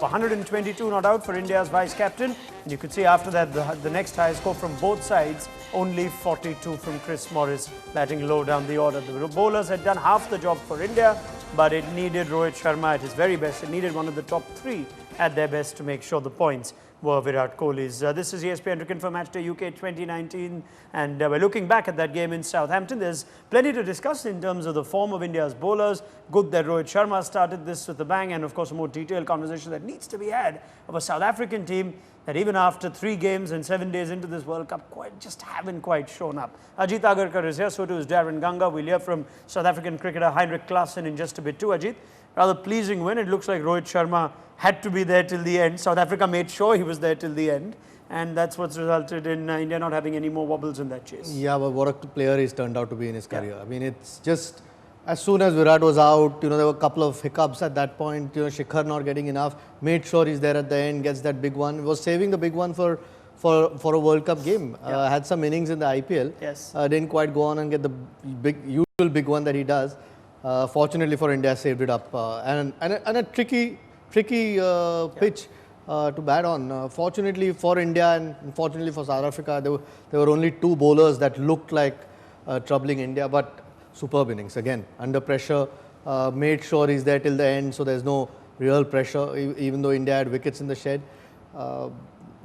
122 not out for India's vice-captain. And you could see after that the next high score from both sides, only 42 from Chris Morris, batting low down the order. The bowlers had done half the job for India, but it needed Rohit Sharma at his very best. It needed one of the top three at their best to make sure the points were Virat Kohli's. This is ESPNcricinfo Matchday UK 2019, and we're looking back at that game in Southampton. There's plenty to discuss in terms of the form of India's bowlers. Good that Rohit Sharma started this with a bang, and of course a more detailed conversation that needs to be had of a South African team that even after 3 games and 7 days into this World Cup just haven't quite shown up. Ajit Agarkar is here, so too is Daren Ganga. We'll hear from South African cricketer Heinrich Klaasen in just a bit too. Ajit, rather pleasing win. It looks like Rohit Sharma had to be there till the end. South Africa made sure he was there till the end, and that's what's resulted in India not having any more wobbles in that chase. Yeah, but what a player he's turned out to be in his career. I mean, it's just as soon as Virat was out, there were a couple of hiccups at that point. Shikhar not getting enough, made sure he's there at the end, gets that big one. Was saving the big one for a World Cup game. Had some innings in the IPL. Yes. Didn't quite go on and get the usual big one that he does. Fortunately for India, saved it up. And a tricky pitch to bat on. Fortunately for India and unfortunately for South Africa, there were only 2 bowlers that looked like troubling India, but superb innings. Again, under pressure, made sure he's there till the end, so there's no real pressure, even though India had wickets in the shed.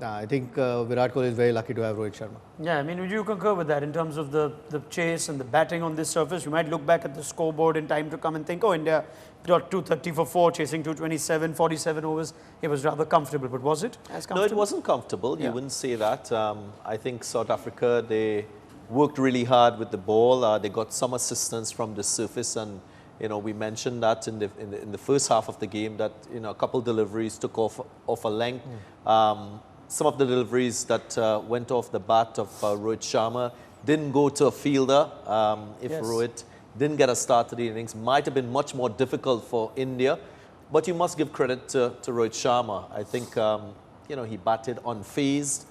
I think Virat Kohli is very lucky to have Rohit Sharma. Yeah, I mean, would you concur with that in terms of the chase and the batting on this surface? You might look back at the scoreboard in time to come and think, oh, India got 230 for 4, chasing 227, 47 overs. It was rather comfortable, but was it as comfortable? No, it wasn't comfortable. You wouldn't say that. I think South Africa, they worked really hard with the ball. They got some assistance from the surface, and we mentioned that in the first half of the game that a couple deliveries took off a length. Some of the deliveries that went off the bat of Rohit Sharma didn't go to a fielder. If Rohit didn't get a start to the innings, might have been much more difficult for India. But you must give credit to Rohit Sharma. I think he batted unfazed.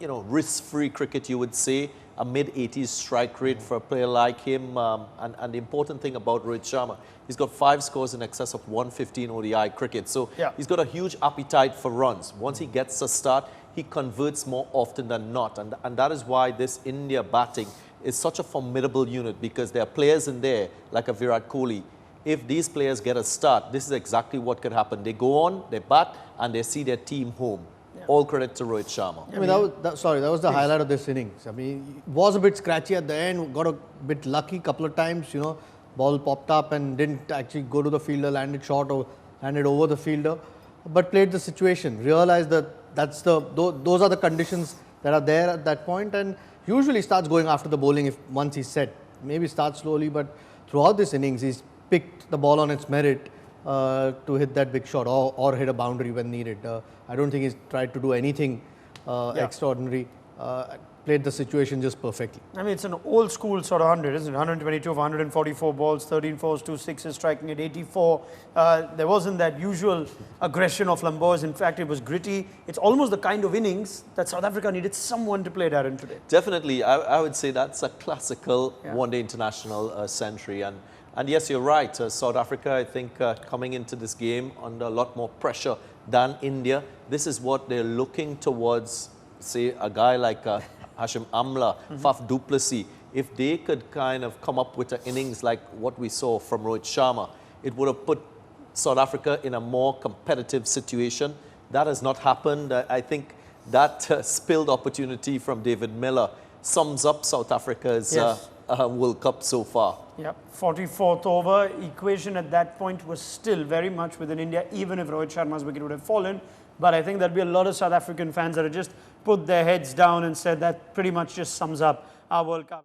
Risk-free cricket, you would say. A mid-80s strike rate for a player like him. And the important thing about Rohit Sharma, he's got 5 scores in excess of 115 ODI cricket. So he's got a huge appetite for runs. Once he gets a start, he converts more often than not. And that is why this India batting is such a formidable unit, because there are players in there like a Virat Kohli. If these players get a start, this is exactly what could happen. They go on, they bat, and they see their team home. All credit to Rohit Sharma. I mean, that was the highlight of this innings. I mean, it was a bit scratchy at the end, got a bit lucky a couple of times, ball popped up and didn't actually go to the fielder, landed short or landed over the fielder, but played the situation, realized that those are the conditions that are there at that point, and usually starts going after the bowling once he's set. Maybe starts slowly, but throughout this innings, he's picked the ball on its merit to hit that big shot or hit a boundary when needed. I don't think he's tried to do anything extraordinary. Played the situation just perfectly. I mean, it's an old school sort of 100, isn't it? 122 of 144 balls, 13 fours, 2 sixes, striking at 84. There wasn't that usual aggression of Lambours. In fact, it was gritty. It's almost the kind of innings that South Africa needed someone to play Daren today. Definitely. I would say that's a classical one-day international century. And yes, you're right. South Africa, I think, coming into this game under a lot more pressure than India. This is what they're looking towards, say, a guy like Hashim Amla, Faf du Plessis. If they could kind of come up with an innings like what we saw from Rohit Sharma, it would have put South Africa in a more competitive situation. That has not happened. I think that spilled opportunity from David Miller sums up South Africa's World Cup so far. Yep, 44th over. Equation at that point was still very much within India, even if Rohit Sharma's wicket would have fallen. But I think there'll be a lot of South African fans that have just put their heads down and said that pretty much just sums up our World Cup.